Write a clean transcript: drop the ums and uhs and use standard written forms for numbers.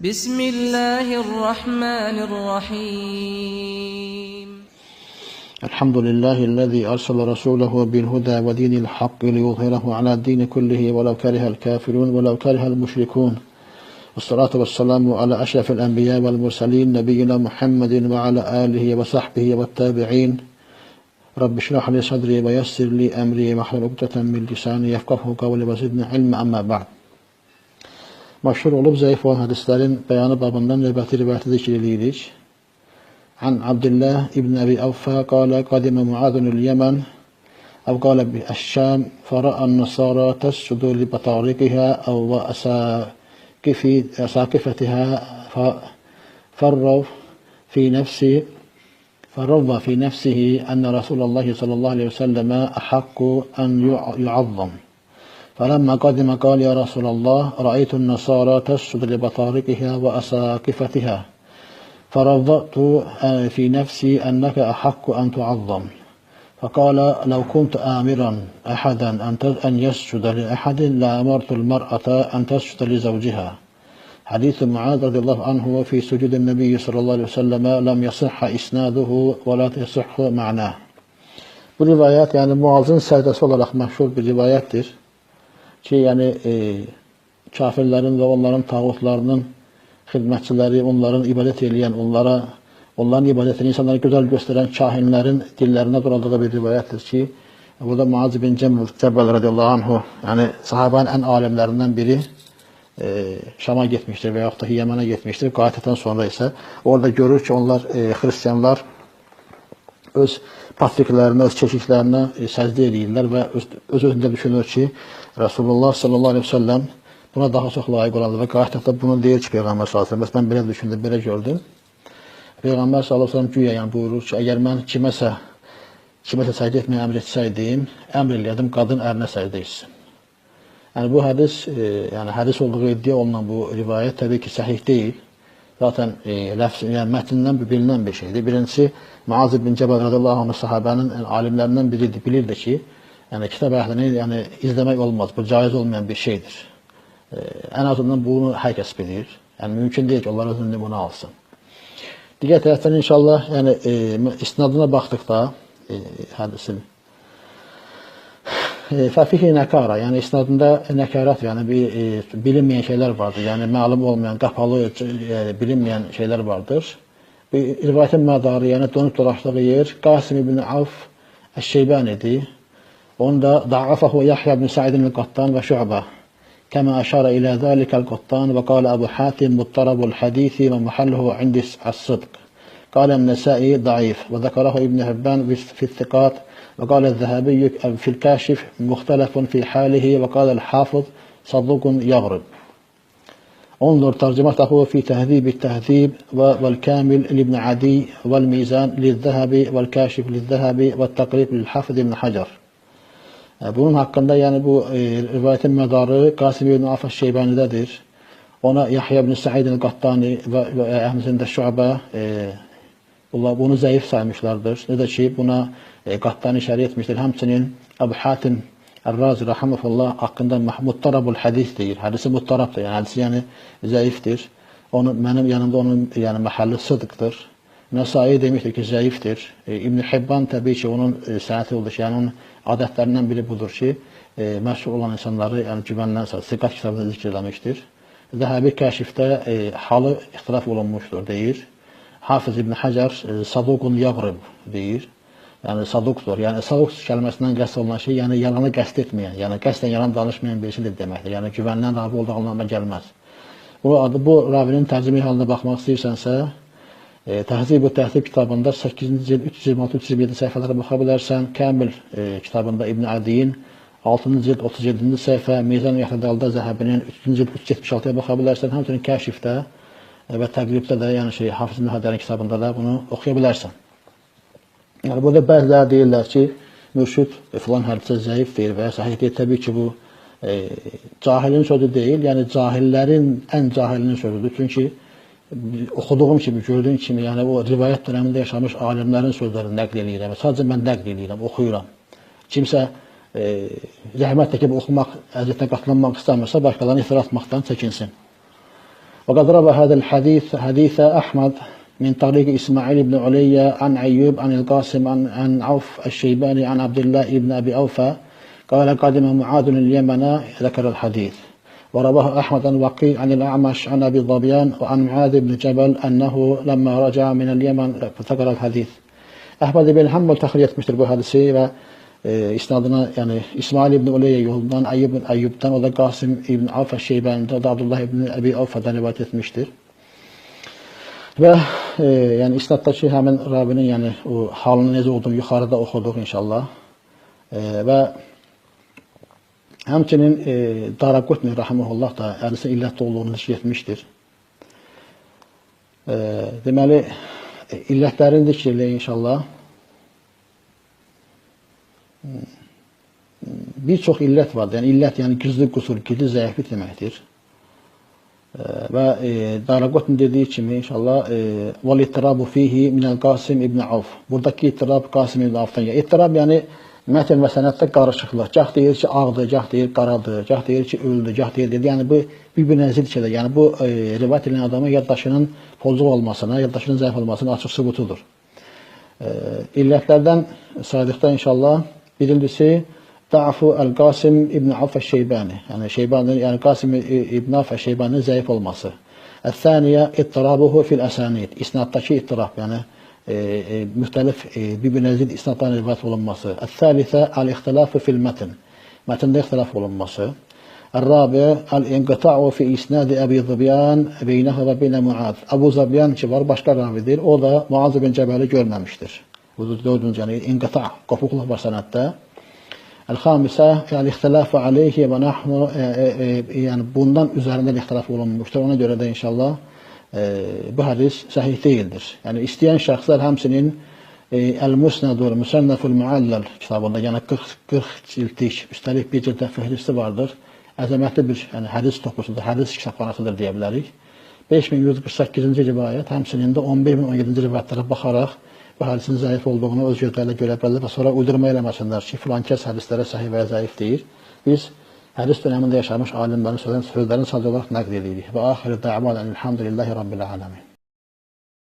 بسم الله الرحمن الرحيم الحمد لله الذي أرسل رسوله بالهدى ودين الحق ليظهره على الدين كله ولو كره الكافرون ولو كره المشركون والصلاة والسلام على أشرف الأنبياء والمرسلين نبينا محمد وعلى آله وصحبه والتابعين رب اشرح لي صدري ويسر لي أمري واحلل عقدة من لساني يفقهوا قولي وزدني علما أما بعد. Məşhur olub zəif olan hədislərin bəyanı babından rivayəti zikr edirik. An Abdullah ibn Abi Awfa qala qadima Muadun al-Yaman aw qala bi ash-Sham fara'a an-nasara tasjudu li batariqiha aw asaqifatiha فرض في نفسه أن رسول الله صلى الله عليه وسلم أحق أن يعظم. فلما قدم قال يا رسول الله رأيت النصارى تسجد لبطارقها وأساقفتها فرضت في نفسي أنك أحق أن تعظم. فقال لو كنت آمرا أحدا أن يسجد لأحد لأمرت المرأة أن تسجد لزوجها. حديث معاذ رضي الله عنه في سجود النبي صلى الله عليه وسلم لم يصح إسناده ولا يصح معناه. Bu rivayət yani Muazın səjdəsi olaraq məşhur bir rivayətdir. Ki, yəni kafirlərin və onların tağutlarının xidmətçiləri, onların ibadət edən, onların ibadətini insanlara gözəl göstərən kahinlərin dillərinə duraldığı bir rivayətdir ki, burada Muaz bin Cəbəl radiyallahu anhu, yəni sahabənin ən alimlərindən biri Şam'a getmişdir və yaxud da Yəmənə getmişdir. Qayıtdıqdan sonra isə orada görür ki, onlar xristiyanlar öz patriklərinə, öz keşiklərinə səcdə edirlər və öz-özündə düşünür ki, Rasulullah sallallahu aleyhi ve sellem buna daha çox layiq olandır və qayıtdıqda bunu deyir ki, Peyğəmbər sallallahu aleyhi ve sellem, mən belə düşündüm, belə gördüm. Peyğəmbər sallallahu aleyhi ve sellem güya yəni buyurur ki, əgər mən kiməsə səcdə etməyə əmr etsəydim, əmr eləyədim qadın ərinə səcdə etsin. Yəni bu hədis, yəni hədis olduğu iddia olunan bu rivayət təbii ki, səhih deyil. Zaten yəni mətnindən bilinən bir şeydir. Birincisi, Muaz bin Cəbəl radiyallahu anh sahabənin alimlərindən bilirdi ki, yəni kitab əhlini yəni izləmək olmaz, bu caiz olmayan bir şeydir. Ən azından bunu hər kəs bilir. Yəni mümkün deyil ki, onlar özünü bunu alsın. Digər tərəfdən inşallah yəni isnadına baxdıqda hədisin fəfihi nəkara, yəni isnadında nəkarat, yəni bilinməyən şeylər vardır. Yəni məlum olmayan, qapalı, bilinməyən şeylər vardır. Rivayətin mədarı, yəni dönüb dolaşdığı yer Qasim ibn Avf Əş-Şeybanidir. Onu da da'afahu Yahya ibn Sa'id el-Qattan ve Şu'ba. Kema aşara ila zalikal Qattan ve qala Abu Hatim muttarabul hadisi ve mahalluhu indi as-sidq. Qala an-Nasa'i da'if ve zakarahu İbn Hibban fi thiqat ve qala az-Zahabi fi al-Kashif mukhtalafun fi halihi ve qala al-Hafiz sadukun yaghrib. انظر ترجمته في تهذيب التهذيب والكامل لابن عدي والميزان للذهبي والكاشف للذهبي والتقريب للحافظ ابن حجر. Bunun hakkında yani bu rivayetin medarı Qasim ibn Avf Əş-Şeybanidədir. Ona Yahya ibn Sa'id el-Qattani ve Ahmed'in de Şu'ba bunu zayıf saymışlardır. Ne de ki buna Qattani şerh etmiştir. Həmçinin Abu Hatim Ar-Razi rahimehullah hakkında muttarabul hadis deyir. Hadisi muttarabdır. Yani hadisi yani zayıfdır. Benim yanımda onun yani mahalli sıdıktır. Nesai demiştir ki zayıfdır. İbn Hibban tabii ki onun sənəti oldu ki, yani onun adətlərindən biri budur ki, məşhur olan insanları yəni güvənilən siqat kitabında zikr eləmişdir. Zəhabi Kəşifdə halı ixtilaf olunmuşdur deyir. Hafiz İbn Hacer sadukun yaghrib deyir. Yəni sadukdur. Yəni saduk kəlməsindən qəsd olunan şey, yəni yalanı qəsd etməyən, yəni qəsdən yalan danışmayan birisidir deməkdir. Yəni güvənilən ravi olduğu anlamına gəlməz. Bu ravinin tərcümeyi halına baxmaq istəyirsənsə, Təhzib-ü Təhzib kitabında 8-ci cild 326-327 səhifələrə baxa bilərsən. Kamil kitabında İbn Adiyin 6-cı cild 37-ci səhifə, Mizan-ı Yahdədalda Zəhəbinin 3-cü cild 376-ya baxa bilərsən. Həmçinin Kəşifdə və Təqribdə də, yəni Hafiz ibn Hədərin kitabında da bunu oxuya bilərsən. Yəni burada bəziləri deyirlər ki, mürşid filan hədisə zəif deyir və ya sahih deyil. Təbii ki, bu cahilin sözü deyil, yəni cahillərin ən cahilinin sözüdür. Çünki oxuduğum kimi, gördüyüm kimi, yəni o rivayət dövründə yaşamış alimlərin sözlərini nəql edirəm. Sadəcə mən nəql edirəm, oxuyuram. Kimsə zəhmət çəkib oxumaq, əziyyətinə qatlanmaq istəmirsə, başqalarını iftira atmaqdan çəkinsin. وقد روى هذا الحديث حديث أحمد من طريق إسماعيل بن علي عن أيوب عن القاسم عن عوف الشيباني عن عبد الله بن أبي أوفى قال قدم معاذ اليمن ذكر الحديث. ورواه أحمد عن وقيع عن الأعمش عن أبي ظبيان وعن معاذ بن جبل أنه لما رجع من اليمن ذكر الحديث. Ahmad ibn Hanbal təxric etmişdir bu hadisi və isnadına, yəni İsmail ibn Uleyyə yolundan, Ayyubdan, o da Qasim ibn Avf Şeybəni'də, o da Abdullah ibn Əbi Avfədən rivayet etmişdir. Və yəni isnaddakı həmin ravinin yəni o halının necə olduğunu yuxarıda oxuduq inşallah. Və həmçinin Daraqutni rahimehullah da hədisin illətli olduğunu zikr etmişdir. Deməli illətlərini zikr edək inşallah. Bir çox illət vardır. Yəni illət yəni gizli qüsur, gizli zəiflik deməkdir. Və Daraqutni dediyi kimi inşallah vel ittirabu fihi minel Qasim ibn Avf. Buradakı ittirab Qasim ibn Avfdan gəlir. İttirab yəni mətn və sənəddə qarışıqlıq. Gah deyir ki ağdır, gah deyir qaradır, gah deyir ki öldü, gah deyir dedi. Yəni bu bir-birinə zidd şeydir. Yəni bu rivayet edən adamın yaddaşının pozğun olmasına, yaddaşının zəif olmasına açıq sübutudur. İllətlərdən saydıqda inşallah birincisi Da'fu el-Qasim ibn Avf Şeybani. Yəni Şeybani, yəni Qasim ibn Avf Şeybani'nin zəif olması. El-thaniyə ittirabuhu fil asanid. İsnaddakı ittirab, yəni müxtəlif bir-birinə zidd isnaddan rivayet olunması. El-thalitə el-ixtilafu fil mətn. Mətndə ixtilaf olunması. El-rabi el-inqita'u fi isnadi Əbi Zibyan beynehu və beynə Muaz. Əbu Zibyan ki var, başqa ravidir. O da Muaz ibn Cəbəli görməmişdir. Bu dördüncü, yəni inqita', qopuqluq var sənəddə. El-xamisə el-ixtilafu aleyhi və nahnu, yəni bundan üzərində ixtilaf olunmuşdur. Ona görə də inşallah bu hədis səhih deyildir. Yəni istəyən şəxslər həmçinin El-Musnadul Musannaful Muallal kitabında, yəni 40 cildlik, üstəlik bir cildə fəhristi vardır. Əzəmətli bir yəni hədis topusudur, hədis kitabxanasıdır deyə bilərik. 5148-ci rivayət, həmçinin də 11017-ci rivayətlərə baxaraq bu hədisin zəif olduğunu öz gözlərlə görə bilərlər və sonra uydurma eləməsinlər ki, filan kəs hədislərə səhih və ya zəif deyir. Biz hədis dövründə yaşamış alimlərin sözlərini sadəcə olaraq nəql edirik. Və axiri də'van elhamdülillahi rabbil alamin.